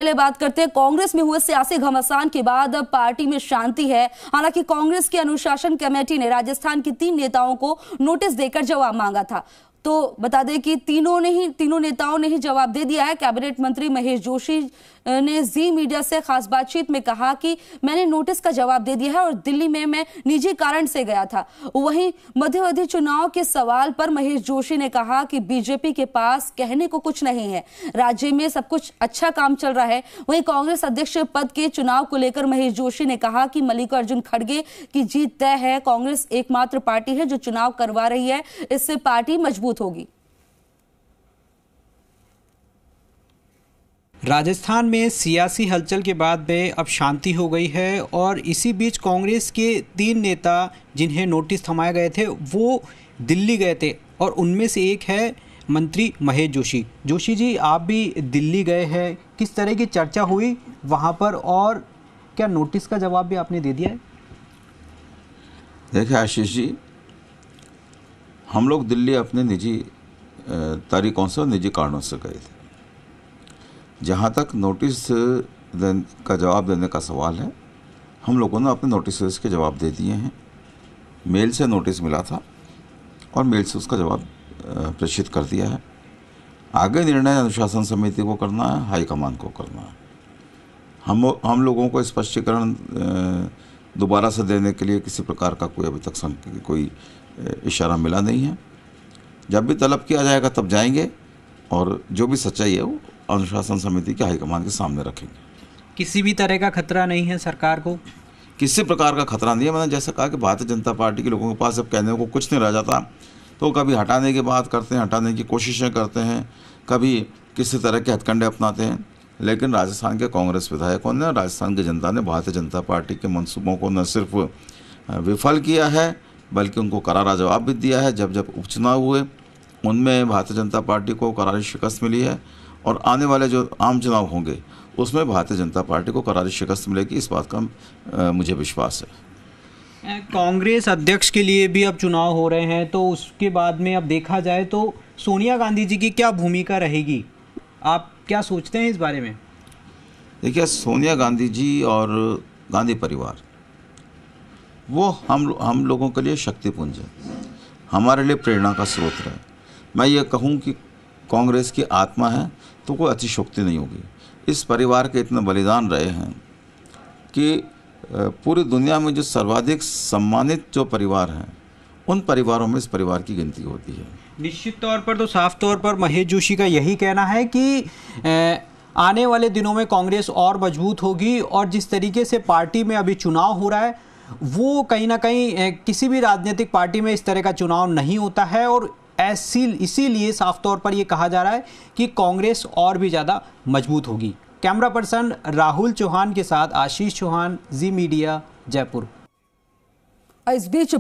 पहले बात करते हैं, कांग्रेस में हुए सियासी घमासान के बाद अब पार्टी में शांति है। हालांकि कांग्रेस की अनुशासन कमेटी ने राजस्थान के 3 नेताओं को नोटिस देकर जवाब मांगा था। तो बता दें कि तीनों नेताओं ने ही जवाब दे दिया है। कैबिनेट मंत्री महेश जोशी ने जी मीडिया से खास बातचीत में कहा कि मैंने नोटिस का जवाब दे दिया है और दिल्ली में मैं निजी कारण से गया था। वहीं मध्यावधि चुनाव के सवाल पर महेश जोशी ने कहा कि बीजेपी के पास कहने को कुछ नहीं है, राज्य में सब कुछ अच्छा काम चल रहा है। वहीं कांग्रेस अध्यक्ष पद के चुनाव को लेकर महेश जोशी ने कहा कि मल्लिकार्जुन खड़गे की जीत तय है। कांग्रेस एकमात्र पार्टी है जो चुनाव करवा रही है, इससे पार्टी मजबूत होगी। राजस्थान में सियासी हलचल के बाद में अब शांति हो गई है और इसी बीच कांग्रेस के 3 नेता जिन्हें नोटिस थमाए गए थे वो दिल्ली गए थे और उनमें से एक है मंत्री महेश जोशी। जोशी जी, आप भी दिल्ली गए हैं, किस तरह की चर्चा हुई वहाँ पर और क्या नोटिस का जवाब भी आपने दे दिया है? देखिए आशीष जी, हम लोग दिल्ली अपने निजी तरीकों से और निजी कारणों से गए थे। जहाँ तक नोटिस का जवाब देने का सवाल है, हम लोगों ने अपने नोटिस के जवाब दे दिए हैं। मेल से नोटिस मिला था और मेल से उसका जवाब प्रेषित कर दिया है। आगे निर्णय अनुशासन समिति को करना है, हाईकमान को करना है। हम लोगों को स्पष्टीकरण दोबारा से देने के लिए किसी प्रकार का कोई अभी तक कोई इशारा मिला नहीं है। जब भी तलब किया जाएगा तब जाएंगे और जो भी सच्चाई है वो अनुशासन समिति के हाईकमान के सामने रखेंगे। किसी भी तरह का खतरा नहीं है सरकार को? किसी प्रकार का खतरा नहीं है। मैंने जैसा कहा कि भारतीय जनता पार्टी के लोगों के पास अब कहने को कुछ नहीं रह जाता, तो कभी हटाने की बात करते हैं, हटाने की कोशिशें करते हैं, कभी किसी तरह के हथकंडे अपनाते हैं। लेकिन राजस्थान के कांग्रेस विधायकों ने, राजस्थान की जनता ने भारतीय जनता पार्टी के मंसूबों को न सिर्फ विफल किया है बल्कि उनको करारा जवाब भी दिया है। जब जब उपचुनाव हुए उनमें भारतीय जनता पार्टी को करारी शिकस्त मिली है और आने वाले जो आम चुनाव होंगे उसमें भारतीय जनता पार्टी को करारी शिकस्त मिलेगी, इस बात का मुझे विश्वास है। कांग्रेस अध्यक्ष के लिए भी अब चुनाव हो रहे हैं, तो उसके बाद में अब देखा जाए तो सोनिया गांधी जी की क्या भूमिका रहेगी? आप क्या सोचते हैं इस बारे में? देखिए, सोनिया गांधी जी और गांधी परिवार वो हम लोगों के लिए शक्तिपुंज है, हमारे लिए प्रेरणा का स्रोत है। मैं ये कहूँ कि कांग्रेस की आत्मा है तो कोई अतिशयोक्ति नहीं होगी। इस परिवार के इतने बलिदान रहे हैं कि पूरी दुनिया में जो सर्वाधिक सम्मानित जो परिवार हैं उन परिवारों में इस परिवार की गिनती होती है। निश्चित तौर पर तो साफ तौर पर महेश जोशी का यही कहना है कि आने वाले दिनों में कांग्रेस और मजबूत होगी और जिस तरीके से पार्टी में अभी चुनाव हो रहा है वो कहीं ना कहीं किसी भी राजनीतिक पार्टी में इस तरह का चुनाव नहीं होता है और इसीलिए साफ तौर पर यह कहा जा रहा है कि कांग्रेस और भी ज़्यादा मजबूत होगी। कैमरा पर्सन राहुल चौहान के साथ आशीष चौहान, जी मीडिया, जयपुर। इस बीच